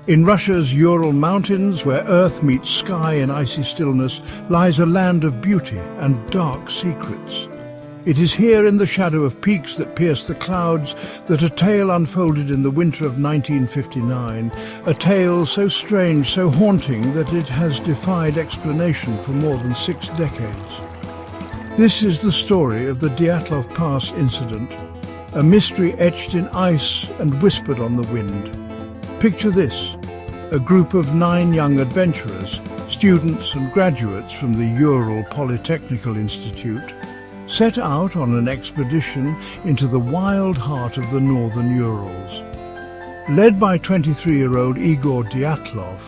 In Russia's Ural Mountains, where earth meets sky in icy stillness, lies a land of beauty and dark secrets. It is here in the shadow of peaks that pierce the clouds that a tale unfolded in the winter of 1959, a tale so strange, so haunting that it has defied explanation for more than 6 decades. This is the story of the Dyatlov Pass incident, a mystery etched in ice and whispered on the wind. Picture this, a group of 9 young adventurers, students and graduates from the Ural Polytechnical Institute, set out on an expedition into the wild heart of the northern Urals. Led by 23-year-old Igor Dyatlov,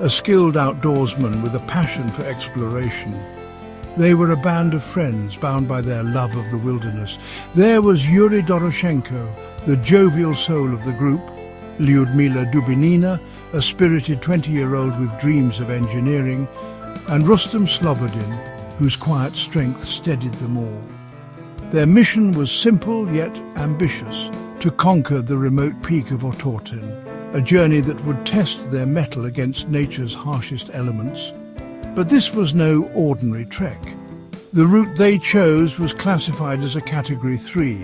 a skilled outdoorsman with a passion for exploration, they were a band of friends bound by their love of the wilderness. There was Yuri Doroshenko, the jovial soul of the group, Lyudmila Dubinina, a spirited 20-year-old with dreams of engineering, and Rustam Slobodin, whose quiet strength steadied them all. Their mission was simple yet ambitious, to conquer the remote peak of Otorten, a journey that would test their mettle against nature's harshest elements. But this was no ordinary trek. The route they chose was classified as a Category 3,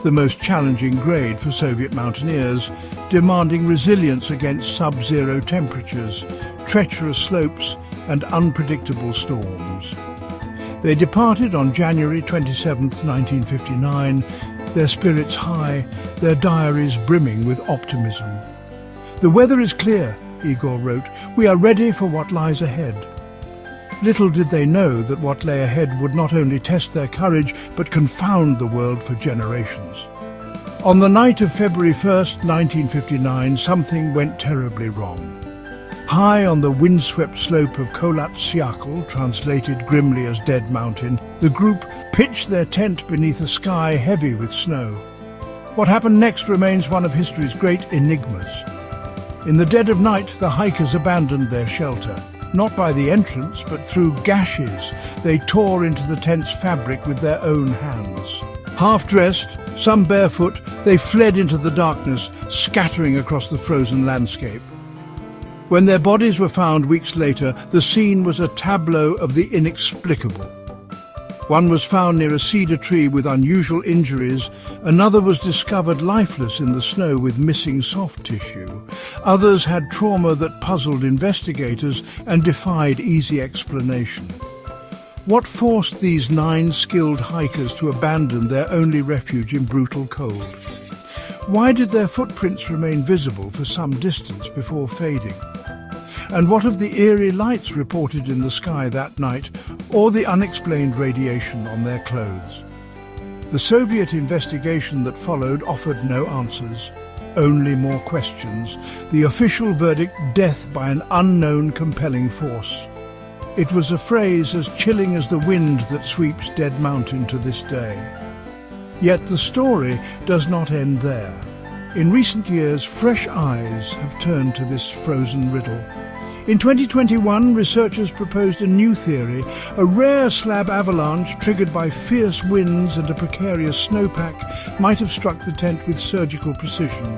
the most challenging grade for Soviet mountaineers, demanding resilience against sub-zero temperatures, treacherous slopes and unpredictable storms. They departed on January 27, 1959, their spirits high, their diaries brimming with optimism. "The weather is clear," Igor wrote. "We are ready for what lies ahead." Little did they know that what lay ahead would not only test their courage, but confound the world for generations. On the night of February 1st, 1959, something went terribly wrong. High on the windswept slope of Kholat Syakhl, translated grimly as Dead Mountain, the group pitched their tent beneath a sky heavy with snow. What happened next remains one of history's great enigmas. In the dead of night, the hikers abandoned their shelter. Not by the entrance, but through gashes, they tore into the tent's fabric with their own hands. Half-dressed, some barefoot, they fled into the darkness, scattering across the frozen landscape. When their bodies were found weeks later, the scene was a tableau of the inexplicable. One was found near a cedar tree with unusual injuries. Another was discovered lifeless in the snow with missing soft tissue. Others had trauma that puzzled investigators and defied easy explanation. What forced these 9 skilled hikers to abandon their only refuge in brutal cold? Why did their footprints remain visible for some distance before fading? And what of the eerie lights reported in the sky that night, or the unexplained radiation on their clothes? The Soviet investigation that followed offered no answers, only more questions. The official verdict, death by an unknown compelling force. It was a phrase as chilling as the wind that sweeps Dead Mountain to this day. Yet the story does not end there. In recent years, fresh eyes have turned to this frozen riddle. In 2021, researchers proposed a new theory. A rare slab avalanche triggered by fierce winds and a precarious snowpack might have struck the tent with surgical precision.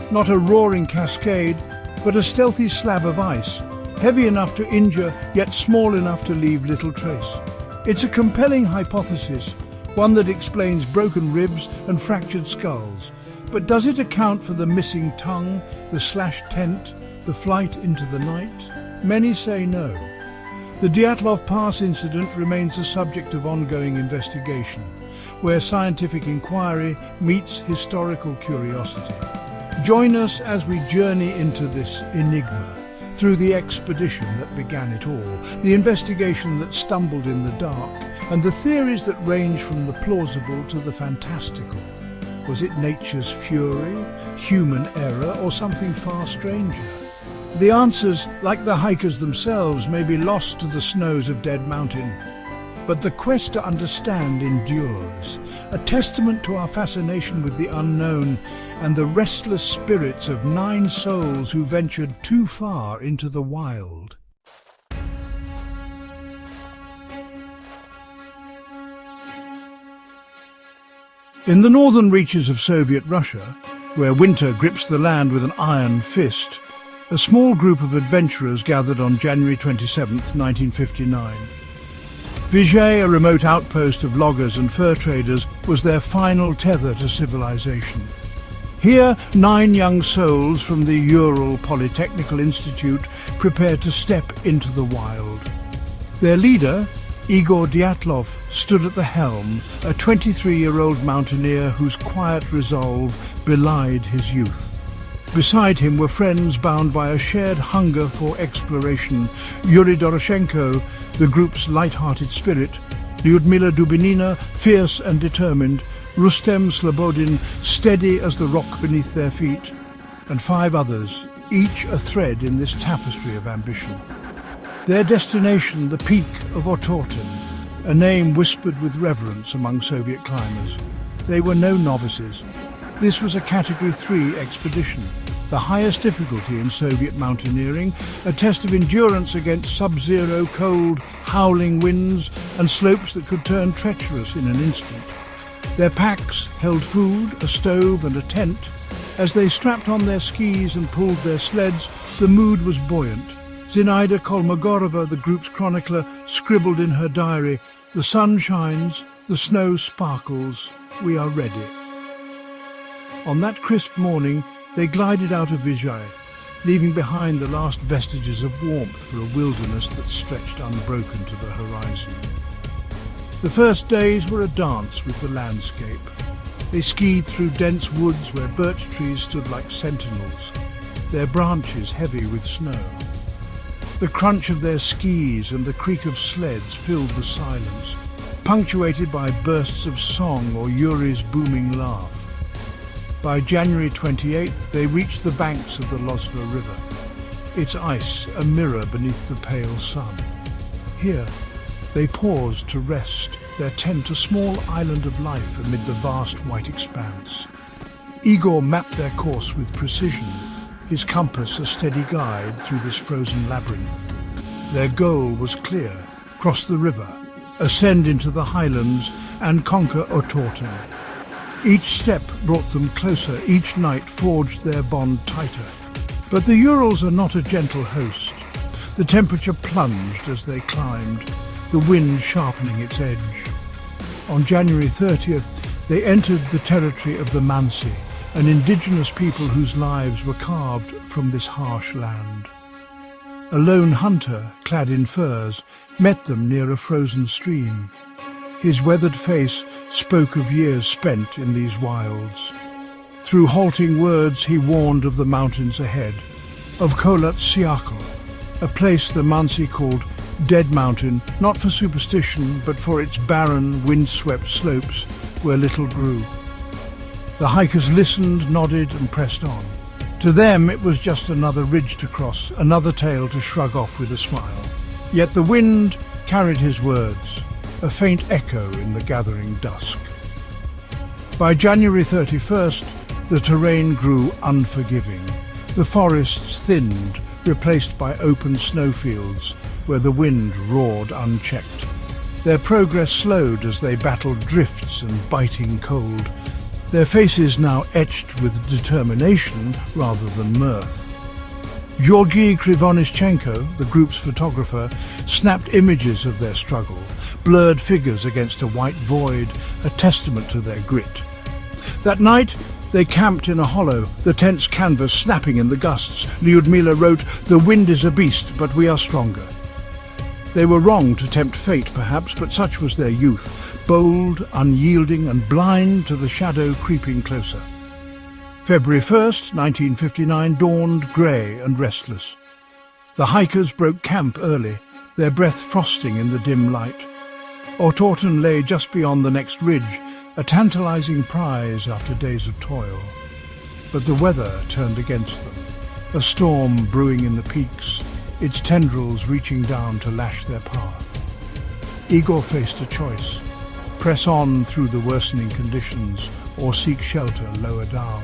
Not a roaring cascade, but a stealthy slab of ice, heavy enough to injure, yet small enough to leave little trace. It's a compelling hypothesis, one that explains broken ribs and fractured skulls. But does it account for the missing tongue, the slashed tent, the flight into the night? Many say no. The Dyatlov Pass incident remains the subject of ongoing investigation, where scientific inquiry meets historical curiosity. Join us as we journey into this enigma, through the expedition that began it all, the investigation that stumbled in the dark, and the theories that range from the plausible to the fantastical. Was it nature's fury, human error, or something far stranger? The answers, like the hikers themselves, may be lost to the snows of Dead Mountain. But the quest to understand endures, a testament to our fascination with the unknown and the restless spirits of 9 souls who ventured too far into the wild. In the northern reaches of Soviet Russia, where winter grips the land with an iron fist, A small group of adventurers gathered on January 27, 1959. Vijay, a remote outpost of loggers and fur traders, was their final tether to civilization. Here, 9 young souls from the Ural Polytechnical Institute prepared to step into the wild. Their leader, Igor Dyatlov, stood at the helm, a 23-year-old mountaineer whose quiet resolve belied his youth. Beside him were friends bound by a shared hunger for exploration: Yuri Doroshenko, the group's light-hearted spirit; Lyudmila Dubinina, fierce and determined; Rustem Slobodin, steady as the rock beneath their feet; and 5 others, each a thread in this tapestry of ambition. Their destination, the peak of Otorten, a name whispered with reverence among Soviet climbers. They were no novices. This was a Category 3 expedition, the highest difficulty in Soviet mountaineering, a test of endurance against sub-zero, cold, howling winds and slopes that could turn treacherous in an instant. Their packs held food, a stove and a tent. As they strapped on their skis and pulled their sleds, the mood was buoyant. Zinaida Kolmogorova, the group's chronicler, scribbled in her diary, "The sun shines, the snow sparkles, we are ready." On that crisp morning, they glided out of Vijay, leaving behind the last vestiges of warmth for a wilderness that stretched unbroken to the horizon. The first days were a dance with the landscape. They skied through dense woods where birch trees stood like sentinels, their branches heavy with snow. The crunch of their skis and the creak of sleds filled the silence, punctuated by bursts of song or Yuri's booming laugh. By January 28th, they reached the banks of the Lozva River, its ice a mirror beneath the pale sun. Here, they paused to rest, their tent a small island of life amid the vast white expanse. Igor mapped their course with precision, his compass a steady guide through this frozen labyrinth. Their goal was clear: cross the river, ascend into the highlands, and conquer Otorten. Each step brought them closer, each night forged their bond tighter. But the Urals are not a gentle host. The temperature plunged as they climbed, the wind sharpening its edge. On January 30th, they entered the territory of the Mansi, an indigenous people whose lives were carved from this harsh land. A lone hunter, clad in furs, met them near a frozen stream. His weathered face spoke of years spent in these wilds. Through halting words he warned of the mountains ahead, of Kholat Syakhl, a place the Mansi called Dead Mountain, not for superstition, but for its barren, windswept slopes where little grew. The hikers listened, nodded and pressed on. To them it was just another ridge to cross, another tale to shrug off with a smile. Yet the wind carried his words, a faint echo in the gathering dusk. By January 31st, the terrain grew unforgiving. The forests thinned, replaced by open snowfields where the wind roared unchecked. Their progress slowed as they battled drifts and biting cold, their faces now etched with determination rather than mirth. Georgy Krivonischenko, the group's photographer, snapped images of their struggle, blurred figures against a white void, a testament to their grit. That night, they camped in a hollow, the tent's canvas snapping in the gusts. Lyudmila wrote, "The wind is a beast, but we are stronger." They were wrong to tempt fate, perhaps, but such was their youth, bold, unyielding and blind to the shadow creeping closer. February 1st, 1959, dawned grey and restless. The hikers broke camp early, their breath frosting in the dim light. Otorten lay just beyond the next ridge, a tantalizing prize after days of toil. But the weather turned against them, a storm brewing in the peaks, its tendrils reaching down to lash their path. Igor faced a choice: press on through the worsening conditions or seek shelter lower down.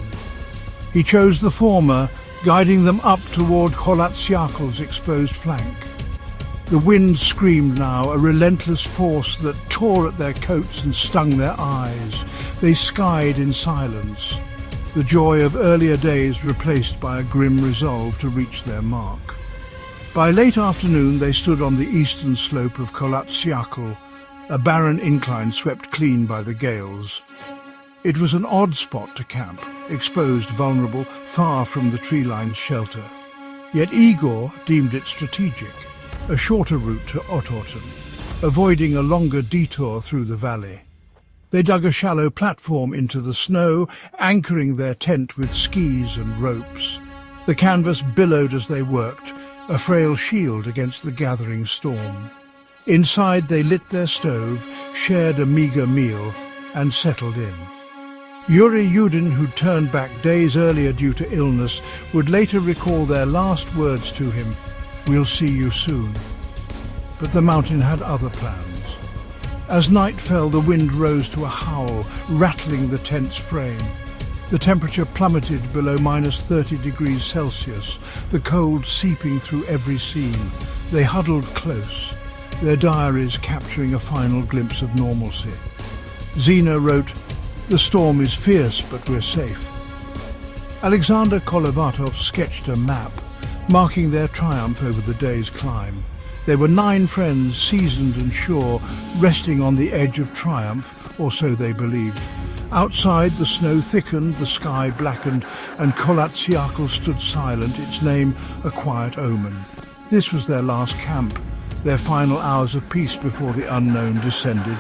He chose the former, guiding them up toward Kholat Syakhl's exposed flank. The wind screamed now, a relentless force that tore at their coats and stung their eyes. They skied in silence. the joy of earlier days replaced by a grim resolve to reach their mark. By late afternoon they stood on the eastern slope of Kolatsiakl, a barren incline swept clean by the gales. It was an odd spot to camp, exposed, vulnerable, far from the tree-lined shelter. Yet Igor deemed it strategic, a shorter route to Otorten, avoiding a longer detour through the valley. They dug a shallow platform into the snow, anchoring their tent with skis and ropes. The canvas billowed as they worked, a frail shield against the gathering storm. Inside they lit their stove, shared a meagre meal, and settled in. Yuri Yudin, who'd turned back days earlier due to illness, would later recall their last words to him, "We'll see you soon." But the mountain had other plans. As night fell, the wind rose to a howl, rattling the tent's frame. The temperature plummeted below -30 degrees Celsius, the cold seeping through every seam. They huddled close, their diaries capturing a final glimpse of normalcy. Zina wrote, "The storm is fierce, but we're safe." Alexander Kolevatov sketched a map, marking their triumph over the day's climb. They were 9 friends, seasoned and sure, resting on the edge of triumph, or so they believed. Outside, the snow thickened, the sky blackened, and Kolatsiakl stood silent, its name a quiet omen. This was their last camp, their final hours of peace before the unknown descended.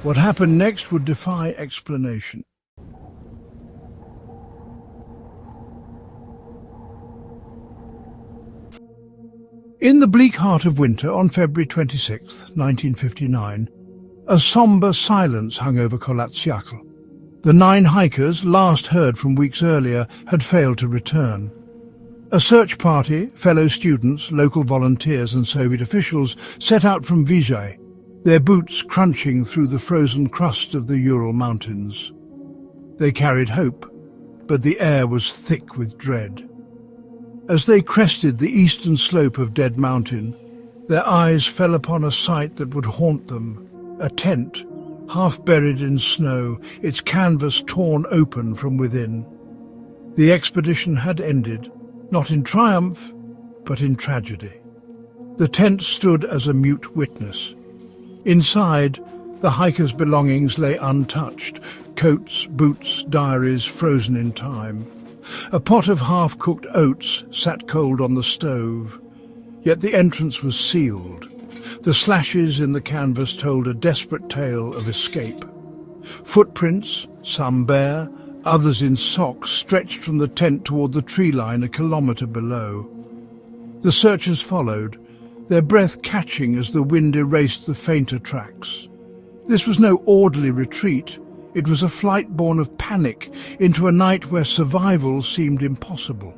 What happened next would defy explanation. In the bleak heart of winter, on February 26, 1959, a sombre silence hung over Kolatsiakl. The 9 hikers, last heard from weeks earlier, had failed to return. A search party, fellow students, local volunteers and Soviet officials, set out from Vizhay, their boots crunching through the frozen crust of the Ural Mountains. They carried hope, but the air was thick with dread. As they crested the eastern slope of Dead Mountain, their eyes fell upon a sight that would haunt them. A tent, half buried in snow, its canvas torn open from within. The expedition had ended, not in triumph, but in tragedy. The tent stood as a mute witness. Inside, the hikers' belongings lay untouched, coats, boots, diaries frozen in time. A pot of half-cooked oats sat cold on the stove, yet the entrance was sealed. The slashes in the canvas told a desperate tale of escape. Footprints, some bare, others in socks, stretched from the tent toward the tree line a kilometre below. The searchers followed, their breath catching as the wind erased the fainter tracks. This was no orderly retreat. It was a flight born of panic into a night where survival seemed impossible.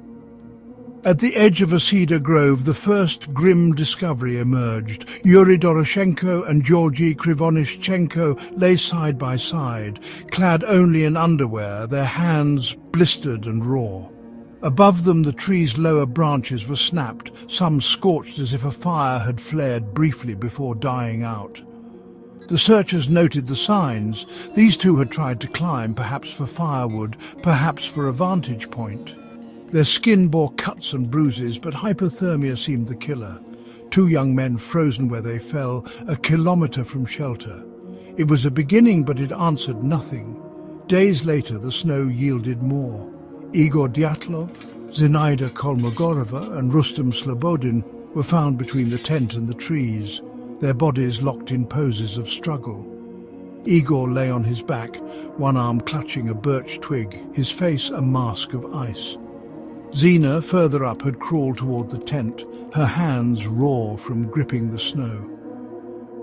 At the edge of a cedar grove, the first grim discovery emerged. Yuri Doroshenko and Georgy Krivonischenko lay side by side, clad only in underwear, their hands blistered and raw. Above them, the tree's lower branches were snapped, some scorched as if a fire had flared briefly before dying out. The searchers noted the signs. These 2 had tried to climb, perhaps for firewood, perhaps for a vantage point. Their skin bore cuts and bruises, but hypothermia seemed the killer. 2 young men frozen where they fell, a kilometre from shelter. It was a beginning, but it answered nothing. Days later, the snow yielded more. Igor Dyatlov, Zinaida Kolmogorova and Rustem Slobodin were found between the tent and the trees, their bodies locked in poses of struggle. Igor lay on his back, one arm clutching a birch twig, his face a mask of ice. Zina, further up, had crawled toward the tent, her hands raw from gripping the snow.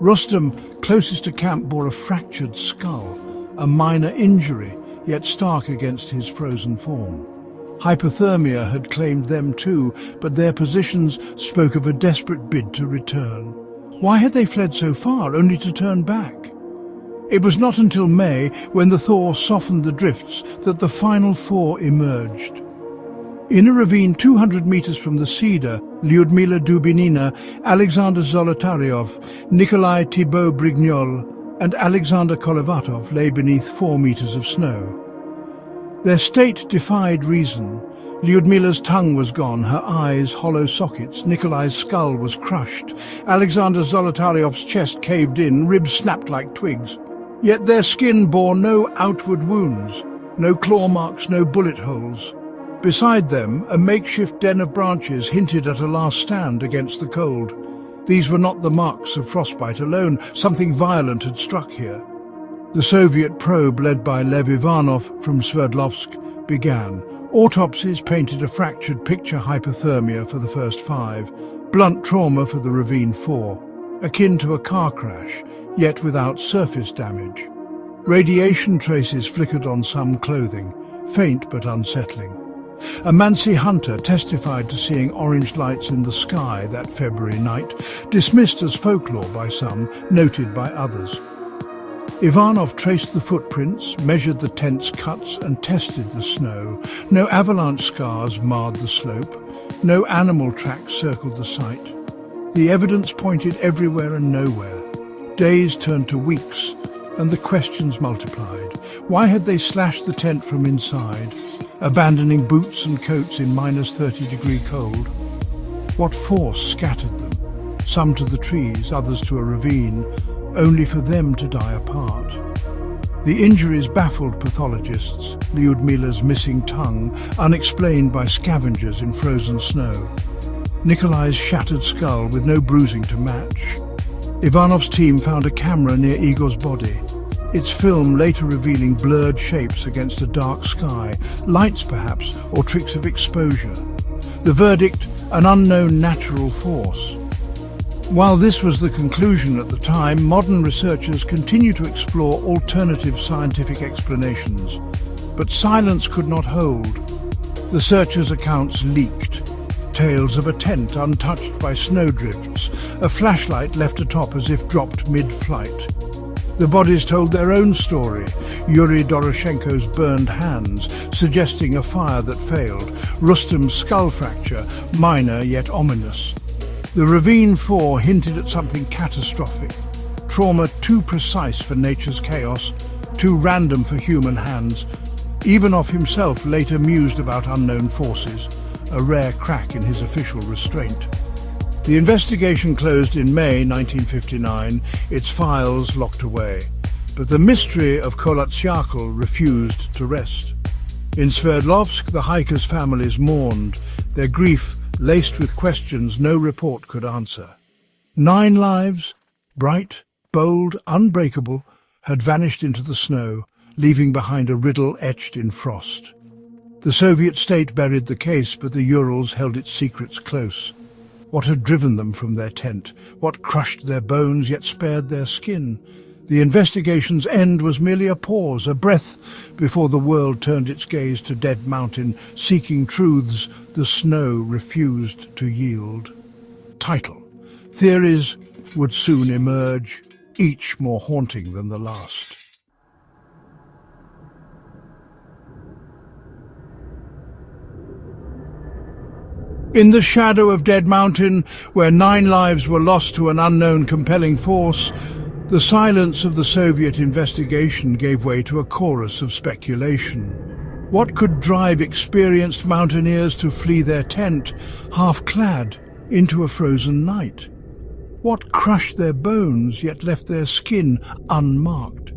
Rustem, closest to camp, bore a fractured skull, a minor injury, yet stark against his frozen form. Hypothermia had claimed them too, but their positions spoke of a desperate bid to return. Why had they fled so far, only to turn back? It was not until May, when the thaw softened the drifts, that the final 4 emerged. In a ravine 200 meters from the cedar, Lyudmila Dubinina, Alexander Zolotaryov, Nikolai Thibault-Brignol, and Alexander Kolevatov lay beneath 4 meters of snow. Their state defied reason. Lyudmila's tongue was gone, her eyes hollow sockets, Nikolai's skull was crushed, Alexander Zolotaryov's chest caved in, ribs snapped like twigs. Yet their skin bore no outward wounds, no claw marks, no bullet holes. Beside them, a makeshift den of branches hinted at a last stand against the cold. These were not the marks of frostbite alone, something violent had struck here. The Soviet probe, led by Lev Ivanov from Sverdlovsk, began. Autopsies painted a fractured picture: hypothermia for the first 5, blunt trauma for the Ravine 4, akin to a car crash, yet without surface damage. Radiation traces flickered on some clothing, faint but unsettling. A Mansi hunter testified to seeing orange lights in the sky that February night, dismissed as folklore by some, noted by others. Ivanov traced the footprints, measured the tent's cuts and tested the snow. No avalanche scars marred the slope. No animal tracks circled the site. The evidence pointed everywhere and nowhere. Days turned to weeks, and the questions multiplied. Why had they slashed the tent from inside, abandoning boots and coats in -30-degree cold? What force scattered them, some to the trees, others to a ravine, only for them to die apart? The injuries baffled pathologists: Lyudmila's missing tongue, unexplained by scavengers in frozen snow; Nikolai's shattered skull with no bruising to match. Ivanov's team found a camera near Igor's body, its film later revealing blurred shapes against a dark sky, lights perhaps, or tricks of exposure. The verdict: an unknown natural force. While this was the conclusion at the time, modern researchers continue to explore alternative scientific explanations. But silence could not hold. The searchers' accounts leaked. Tales of a tent untouched by snowdrifts, a flashlight left atop as if dropped mid-flight. The bodies told their own story: Yuri Doroshenko's burned hands, suggesting a fire that failed; Rustam's skull fracture, minor yet ominous. The Ravine 4 hinted at something catastrophic, trauma too precise for nature's chaos, too random for human hands. Ivanov himself later mused about unknown forces, a rare crack in his official restraint. The investigation closed in May 1959, its files locked away. But the mystery of Kholat-Syakhl refused to rest. In Sverdlovsk, the hikers' families mourned, their grief laced with questions no report could answer. 9 lives, bright, bold, unbreakable, had vanished into the snow, leaving behind a riddle etched in frost. The Soviet state buried the case, but the Urals held its secrets close. What had driven them from their tent? What crushed their bones yet spared their skin? The investigation's end was merely a pause, a breath, before the world turned its gaze to Dead Mountain, seeking truths the snow refused to yield. Title: Theories would soon emerge, each more haunting than the last. In the shadow of Dead Mountain, where 9 lives were lost to an unknown compelling force, the silence of the Soviet investigation gave way to a chorus of speculation. What could drive experienced mountaineers to flee their tent, half-clad, into a frozen night? What crushed their bones yet left their skin unmarked?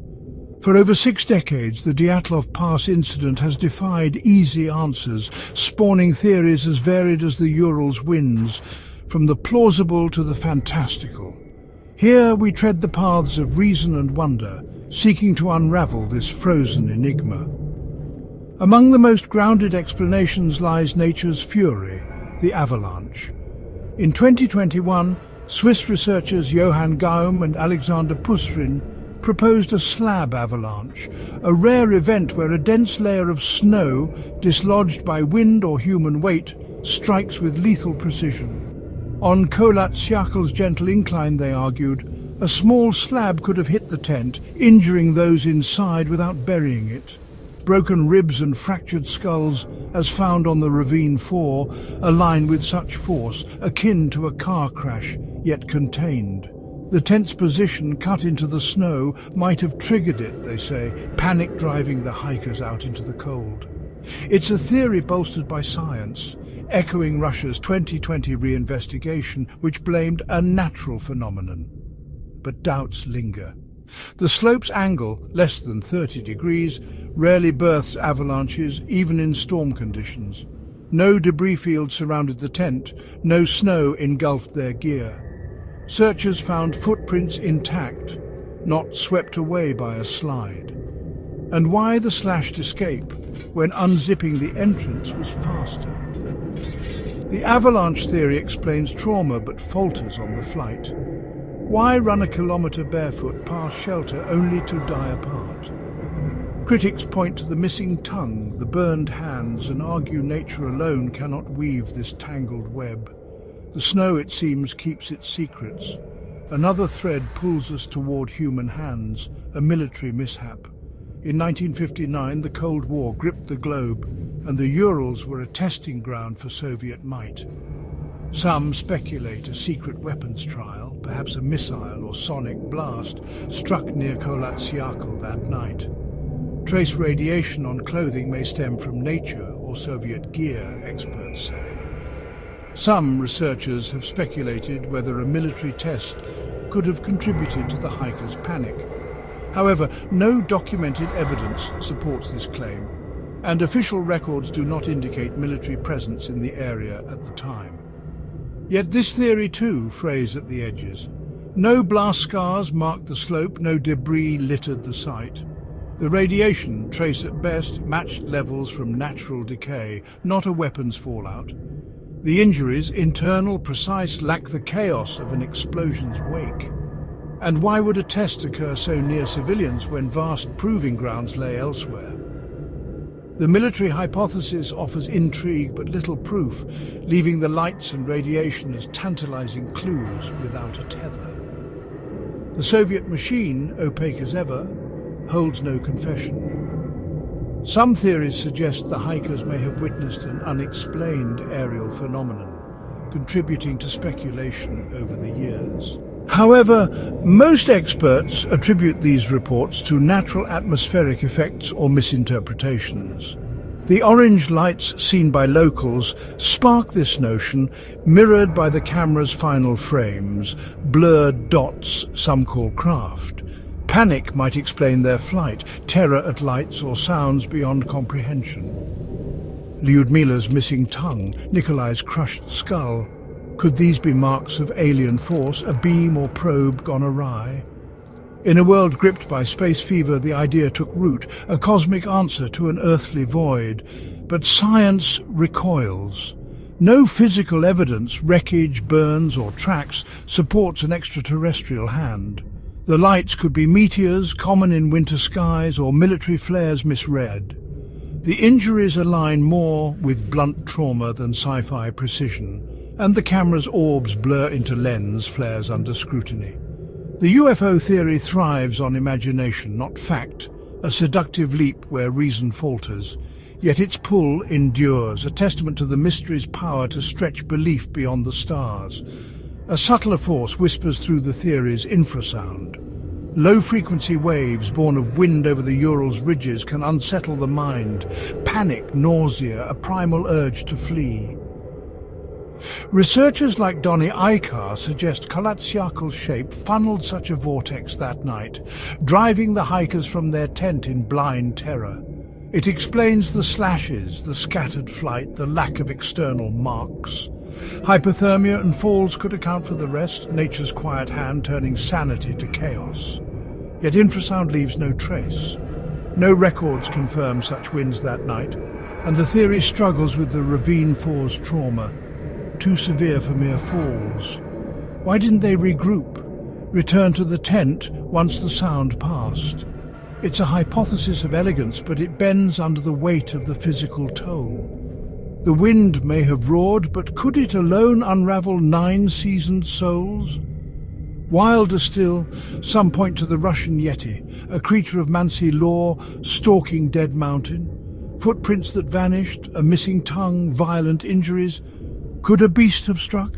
For over 6 decades, the Dyatlov Pass incident has defied easy answers, spawning theories as varied as the Urals' winds, from the plausible to the fantastical. Here we tread the paths of reason and wonder, seeking to unravel this frozen enigma. Among the most grounded explanations lies nature's fury, the avalanche. In 2021, Swiss researchers Johann Gaum and Alexander Pusrin proposed a slab avalanche, a rare event where a dense layer of snow, dislodged by wind or human weight, strikes with lethal precision. On Kholat-Syakhl's gentle incline, they argued, a small slab could have hit the tent, injuring those inside without burying it. Broken ribs and fractured skulls, as found on the Ravine 4, align with such force, akin to a car crash, yet contained. The tent's position, cut into the snow, might have triggered it, they say, panic driving the hikers out into the cold. It's a theory bolstered by science, echoing Russia's 2020 reinvestigation, which blamed a natural phenomenon. But doubts linger. The slope's angle, less than 30 degrees, rarely births avalanches, even in storm conditions. No debris field surrounded the tent, no snow engulfed their gear. Searchers found footprints intact, not swept away by a slide. And why the slashed escape, when unzipping the entrance was faster? The avalanche theory explains trauma but falters on the flight. Why run a kilometre barefoot past shelter only to die apart? Critics point to the missing tongue, the burned hands, and argue nature alone cannot weave this tangled web. The snow, it seems, keeps its secrets. Another thread pulls us toward human hands, a military mishap. In 1959, the Cold War gripped the globe, and the Urals were a testing ground for Soviet might. Some speculate a secret weapons trial, perhaps a missile or sonic blast, struck near Kolatsyakl that night. Trace radiation on clothing may stem from nature or Soviet gear, experts say. Some researchers have speculated whether a military test could have contributed to the hikers' panic. However, no documented evidence supports this claim, and official records do not indicate military presence in the area at the time. Yet this theory too frays at the edges. No blast scars marked the slope, no debris littered the site. The radiation, trace at best, matched levels from natural decay, not a weapons fallout. The injuries, internal, precise, lack the chaos of an explosion's wake. And why would a test occur so near civilians when vast proving grounds lay elsewhere? The military hypothesis offers intrigue but little proof, leaving the lights and radiation as tantalizing clues without a tether. The Soviet machine, opaque as ever, holds no confession. Some theories suggest the hikers may have witnessed an unexplained aerial phenomenon, contributing to speculation over the years. However, most experts attribute these reports to natural atmospheric effects or misinterpretations. The orange lights seen by locals spark this notion, mirrored by the camera's final frames, blurred dots some call craft. Panic might explain their flight, terror at lights or sounds beyond comprehension. Lyudmila's missing tongue, Nikolai's crushed skull. Could these be marks of alien force, a beam or probe gone awry? In a world gripped by space fever, the idea took root, a cosmic answer to an earthly void. But science recoils. No physical evidence, wreckage, burns or tracks, supports an extraterrestrial hand. The lights could be meteors, common in winter skies, or military flares misread. The injuries align more with blunt trauma than sci-fi precision, and the camera's orbs blur into lens flares under scrutiny. The UFO theory thrives on imagination, not fact, a seductive leap where reason falters. Yet its pull endures, a testament to the mystery's power to stretch belief beyond the stars. A subtler force whispers through the theory's infrasound. Low-frequency waves born of wind over the Urals ridges can unsettle the mind. Panic, nausea, a primal urge to flee. Researchers like Donny Aikar suggest Kolatsyakhl's shape funneled such a vortex that night, driving the hikers from their tent in blind terror. It explains the slashes, the scattered flight, the lack of external marks. Hypothermia and falls could account for the rest, nature's quiet hand turning sanity to chaos. Yet infrasound leaves no trace. No records confirm such winds that night, and the theory struggles with the ravine force trauma, too severe for mere falls. Why didn't they regroup, return to the tent once the sound passed? It's a hypothesis of elegance, but it bends under the weight of the physical toll. The wind may have roared, but could it alone unravel 9 seasoned souls? Wilder still, some point to the Russian Yeti, a creature of Mansi lore, stalking Dead Mountain. Footprints that vanished, a missing tongue, violent injuries. Could a beast have struck?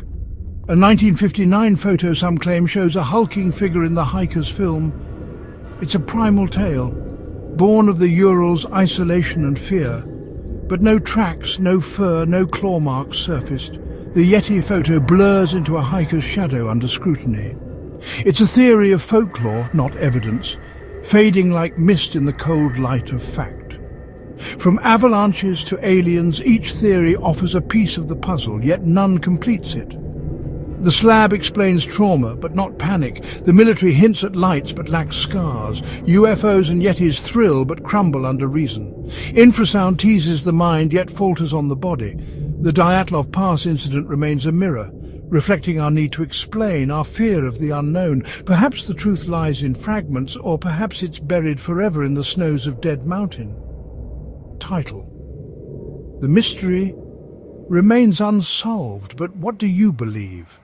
A 1959 photo, some claim, shows a hulking figure in the hiker's film. It's a primal tale, born of the Urals' isolation and fear. But no tracks, no fur, no claw marks surfaced. The Yeti photo blurs into a hiker's shadow under scrutiny. It's a theory of folklore, not evidence, fading like mist in the cold light of fact. From avalanches to aliens, each theory offers a piece of the puzzle, yet none completes it. The slab explains trauma, but not panic. The military hints at lights, but lacks scars. UFOs and Yetis thrill, but crumble under reason. Infrasound teases the mind, yet falters on the body. The Dyatlov Pass incident remains a mirror, reflecting our need to explain, our fear of the unknown. Perhaps the truth lies in fragments, or perhaps it's buried forever in the snows of Dead Mountain. Title: The mystery remains unsolved, but what do you believe?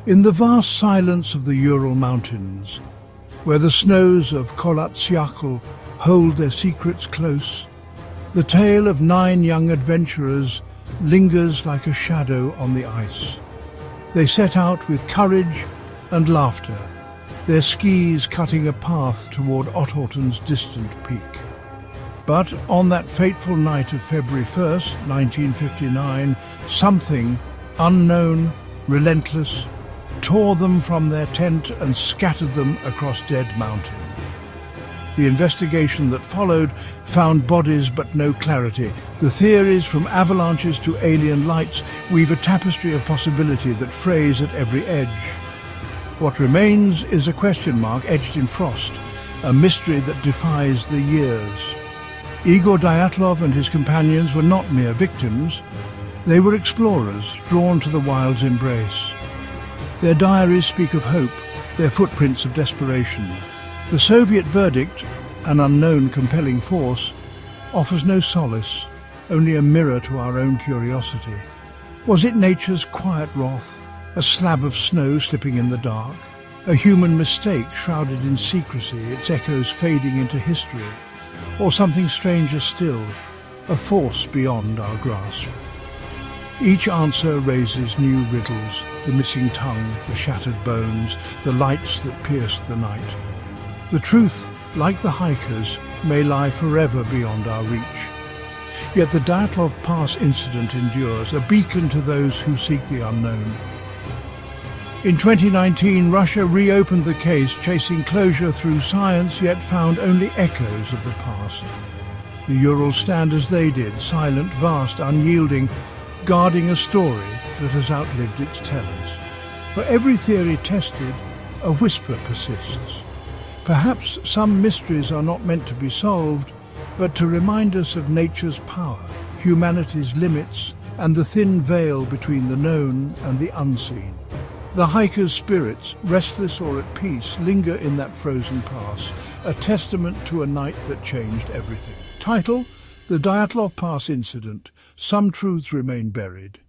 In the vast silence of the Ural Mountains, where the snows of Kolatsyakhl hold their secrets close, the tale of 9 young adventurers lingers like a shadow on the ice. They set out with courage and laughter, their skis cutting a path toward Otterton's distant peak. But on that fateful night of February 1st, 1959, something unknown, relentless, tore them from their tent and scattered them across Dead Mountain. The investigation that followed found bodies but no clarity. The theories, from avalanches to alien lights, weave a tapestry of possibility that frays at every edge. What remains is a question mark etched in frost, a mystery that defies the years. Igor Dyatlov and his companions were not mere victims. They were explorers drawn to the wild's embrace. Their diaries speak of hope, their footprints of desperation. The Soviet verdict, an unknown compelling force, offers no solace, only a mirror to our own curiosity. Was it nature's quiet wrath, a slab of snow slipping in the dark, a human mistake shrouded in secrecy, its echoes fading into history, or something stranger still, a force beyond our grasp? Each answer raises new riddles, the missing tongue, the shattered bones, the lights that pierced the night. The truth, like the hikers, may lie forever beyond our reach. Yet the Dyatlov Pass incident endures, a beacon to those who seek the unknown. In 2019, Russia reopened the case, chasing closure through science, yet found only echoes of the past. The Urals stand as they did, silent, vast, unyielding, guarding a story that has outlived its tellers. For every theory tested, a whisper persists. Perhaps some mysteries are not meant to be solved, but to remind us of nature's power, humanity's limits, and the thin veil between the known and the unseen. The hiker's spirits, restless or at peace, linger in that frozen pass, a testament to a night that changed everything. Title: The Dyatlov Pass Incident. Some truths remain buried.